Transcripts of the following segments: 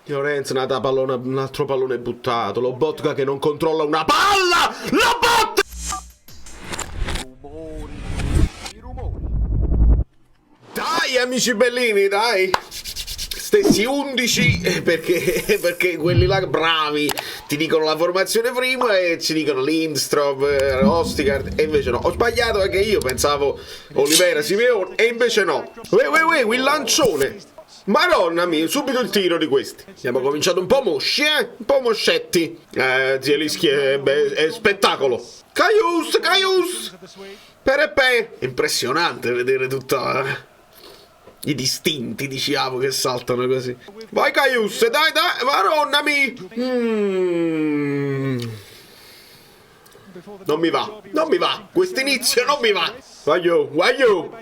Lorenzo, un altro pallone buttato. Lobotka che non controlla una palla. Lobotka! Dai amici bellini, dai. Stessi 11 perché quelli là bravi ti dicono la formazione prima e ci dicono Lindstrom, Ostigard, e invece no. Ho sbagliato anche io, pensavo Olivera, Simeone, e invece no. Il lancione. Madonna mia, subito il tiro di questi. Abbiamo cominciato un po' mosci, un po' moscetti. Zielinski è spettacolo. Karius Perepe. Impressionante vedere tutta i distinti di Ciavo che saltano così. Vai Karius, dai, madonna mia. Non mi va, questo inizio non mi va. Guaglio.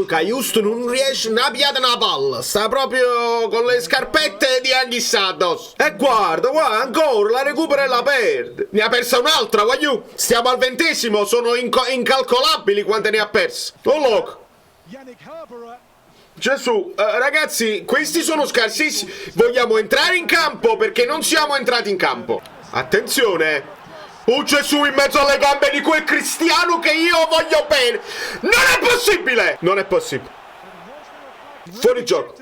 Karius non riesce a pigliare una palla, sta proprio con le scarpette di Anghissà addosso. E guarda, ancora, la recupera e la perde. Ne ha persa un'altra, guaglio. Stiamo al 20°, sono incalcolabili quante ne ha perse. Oh loco. Gesù, ragazzi, questi sono scarsissimi. Vogliamo entrare in campo perché non siamo entrati in campo. Attenzione. Oh Gesù, in mezzo alle gambe di quel cristiano che io voglio bene. Non è possibile. Fuori gioco.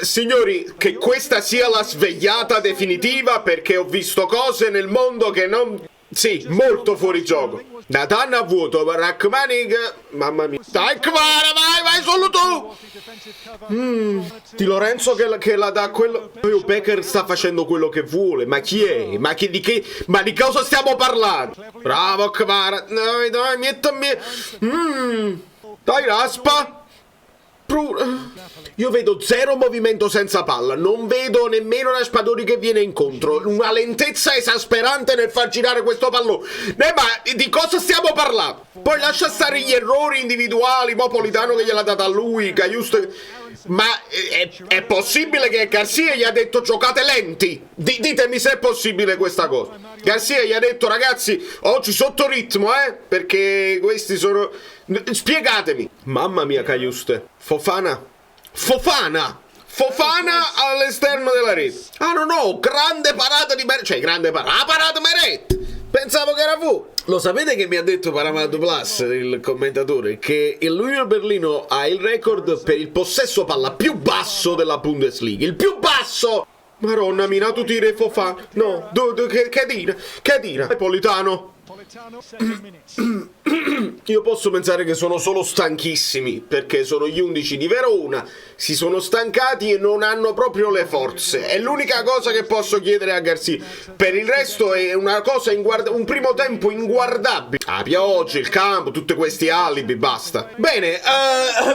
Signori, che questa sia la svegliata definitiva, perché ho visto cose nel mondo che non... Sì, molto fuori gioco. Nathan a vuoto, Rachmanik, mamma mia. Dai Kvara, vai solo tu. Di Lorenzo che la dà quello. Poi Becker sta facendo quello che vuole. Ma chi è? Ma di cosa stiamo parlando? Bravo Kvara. Dai, mettami. Dai, raspa. Io vedo zero movimento senza palla, non vedo nemmeno Raspadori che viene incontro, una lentezza esasperante nel far girare questo pallone. Ma di cosa stiamo parlando? Poi lascia stare gli errori individuali, Politano che gliel'ha data a lui, Cajusto. Ma è possibile che Garcia gli ha detto giocate lenti? Ditemi se è possibile questa cosa. Garcia gli ha detto ragazzi oggi sotto ritmo, perché questi sono... Spiegatemi. Mamma mia Cajuste. Fofana all'esterno della rete. Ah no, grande parata di Meret. Cioè grande parata. Parata Meret. Pensavo che era fuori. Lo sapete che mi ha detto Paramount Plus, il commentatore, che l'Union Berlino ha il record per il possesso palla più basso della Bundesliga. Il più basso! Maronna, minato tire Fofana. No, che dire? Politano. Io posso pensare che sono solo stanchissimi, perché sono gli 11 di Verona, si sono stancati e non hanno proprio le forze. È l'unica cosa che posso chiedere a Garcia. Per il resto è una cosa un primo tempo inguardabile. La pioggia, il campo, tutti questi alibi, basta. Bene,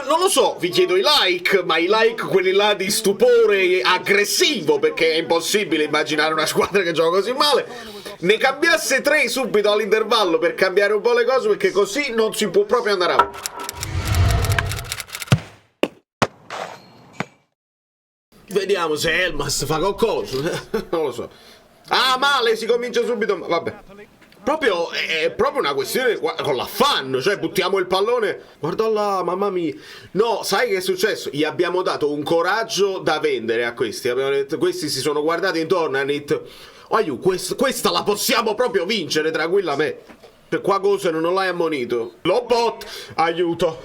non lo so, vi chiedo i like, ma i like quelli là di stupore aggressivo, perché è impossibile immaginare una squadra che gioca così male. Ne cambiasse 3 subito all'intervallo per cambiare un po' le cose, perché così non si può proprio andare avanti. Vediamo se Elmas fa qualcosa. Non lo so. Ah, male, si comincia subito. Vabbè. È proprio una questione con l'affanno, cioè buttiamo il pallone. Guarda là, mamma mia. No, sai che è successo? Gli abbiamo dato un coraggio da vendere a questi. Abbiamo detto, questi si sono guardati intorno e hanno detto questa la possiamo proprio vincere tranquillamente. Per qua cosa non l'hai ammonito. Lobot, aiuto.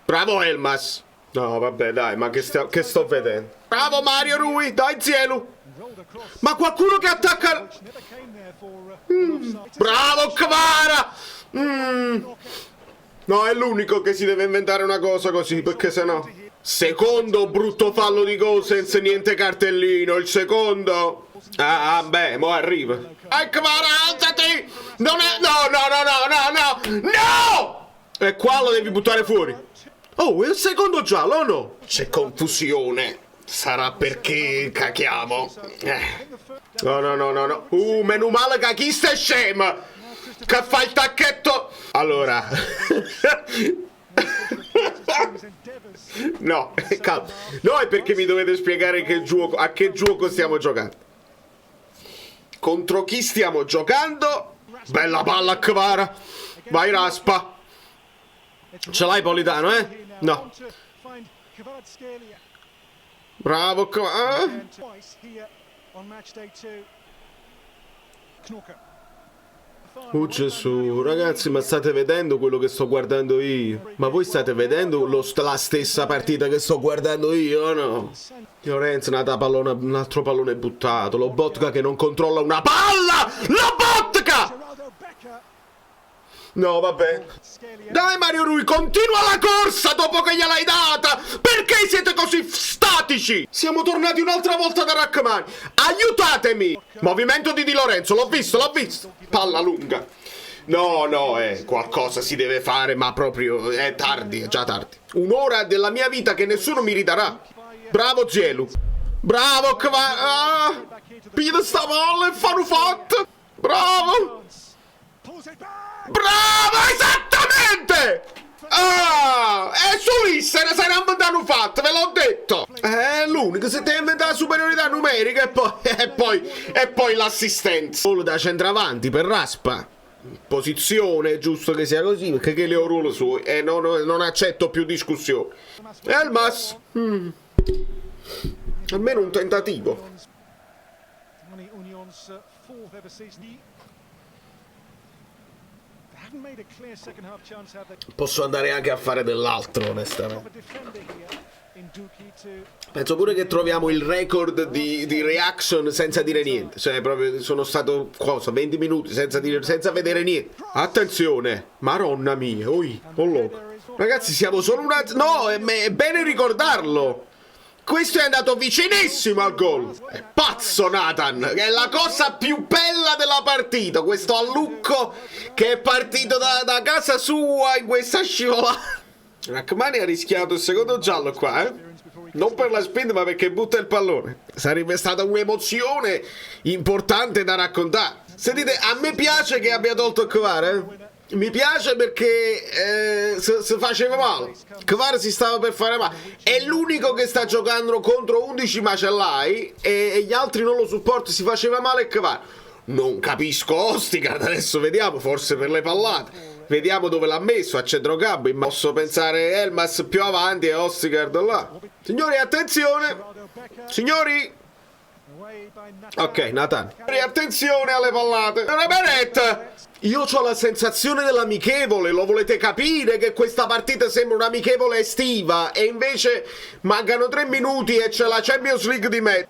Bravo Elmas. No, vabbè, dai, ma che sto vedendo? Bravo Mario Rui, dai Zielu. Ma qualcuno che attacca... Bravo Kvara. No, è l'unico che si deve inventare una cosa così, perché sennò... Secondo brutto fallo di Gosens, niente cartellino, il secondo... beh, mo arriva. Kvara, alzati! Non è... No! E qua lo devi buttare fuori. Oh, è il secondo giallo o no? C'è confusione. Sarà perché cacchiamo. No. Meno male che chi sta scema. Che fa il tacchetto. Allora. No, calma. No, è perché mi dovete spiegare a che gioco stiamo giocando. Contro chi stiamo giocando? Bella palla Kvara. Vai Raspa. Ce l'hai Politano, No. Bravo qua. Oh Gesù, ragazzi, ma state vedendo quello che sto guardando io? Ma voi state vedendo la stessa partita che sto guardando io, o no? Lorenzo, un altro pallone buttato. Lobotka che non controlla una palla! Lobotka! No, vabbè. Dai Mario Rui, continua la corsa dopo che gliel'hai data! Perché siete così statici? Siamo tornati un'altra volta da Rachmani. Aiutatemi! Movimento di Di Lorenzo, l'ho visto, l'ho visto. Palla lunga. No, qualcosa si deve fare, ma proprio è tardi, è già tardi. Un'ora della mia vita che nessuno mi ridarà. Bravo Zielu. Bravo Piglia sta palla e fanno fatto. Bravo. Bravo, esattamente! È Ulisse, se ne hanno fatto, ve l'ho detto! È l'unico, se ti inventa la superiorità numerica e poi l'assistenza. Gol da centravanti per Raspa. Posizione, è giusto che sia così, perché che le ho ruolo suoi e non accetto più discussioni. Elmas! Almeno un tentativo. Posso andare anche a fare dell'altro, onestamente. Penso pure che troviamo il record di reaction senza dire niente. Cioè, proprio sono stato 20 minuti senza vedere niente. Attenzione, maronna mia, ragazzi, siamo solo una. No, è bene ricordarlo. Questo è andato vicinissimo al gol. È pazzo Nathan, che è la cosa più bella della partita. Questo allucco che è partito da casa sua in questa scivolata. Rachmani ha rischiato il secondo giallo qua, eh? Non per la spinta, ma perché butta il pallone. Sarebbe stata un'emozione importante da raccontare. Sentite, a me piace che abbia tolto il Kvar, eh? Mi piace perché si faceva male. Kvar si stava per fare male. È l'unico che sta giocando contro 11 macellai e gli altri non lo supportano. Si faceva male Kvar. Non capisco Ostigard. Adesso vediamo, forse per le pallate. Vediamo dove l'ha messo, a centrocampo. Posso pensare Elmas più avanti e Ostigard là. Signori, attenzione. Signori. Ok, Nathan. Attenzione alle pallate. Beret. Io ho la sensazione dell'amichevole, lo volete capire che questa partita sembra un'amichevole estiva e invece mancano 3 minuti e c'è la Champions League di mezzo.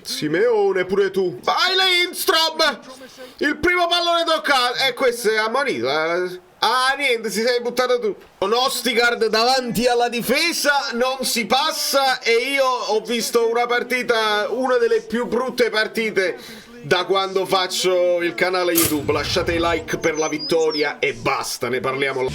Simeone, pure tu. Vai Lindstrom! Il primo pallone toccato. E questo è ammonito. Niente, si sei buttato tu. Con Ostigard davanti alla difesa non si passa e io ho visto una partita, una delle più brutte partite da quando faccio il canale YouTube. Lasciate i like per la vittoria e basta, ne parliamo.